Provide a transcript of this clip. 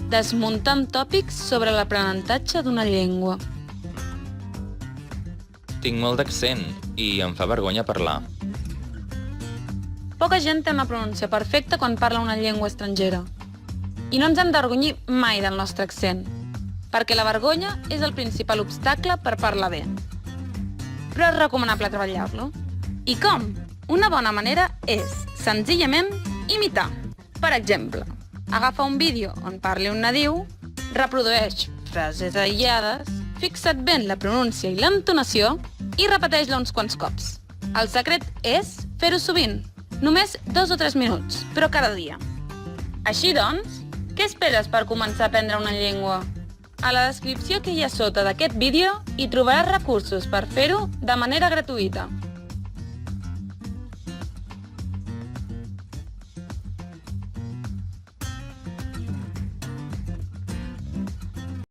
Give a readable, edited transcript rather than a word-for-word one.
desmuntant tòpics sobre l'aprenentatge d'una llengua. Tinc molt d'accent i em fa vergonya parlar. Poca gent té una pronúncia perfecta quan parla una llengua estrangera. I no ens hem d'avergonyir mai del nostre accent, perquè la vergonya és el principal obstacle per parlar bé. Però és recomanable treballar-lo. I com? Una bona manera és, senzillament, imitar. Per exemple, agafa un vídeo on parli un nadiu, reprodueix frases aïllades, fixa't ben la pronúncia i l'entonació i repeteix-la uns quants cops. El secret és fer-ho sovint, només 2 o 3 minuts, però cada dia. Així doncs, què esperes per començar a aprendre una llengua? A la descripció que hi ha sota d'aquest vídeo hi trobaràs recursos per fer-ho de manera gratuïta.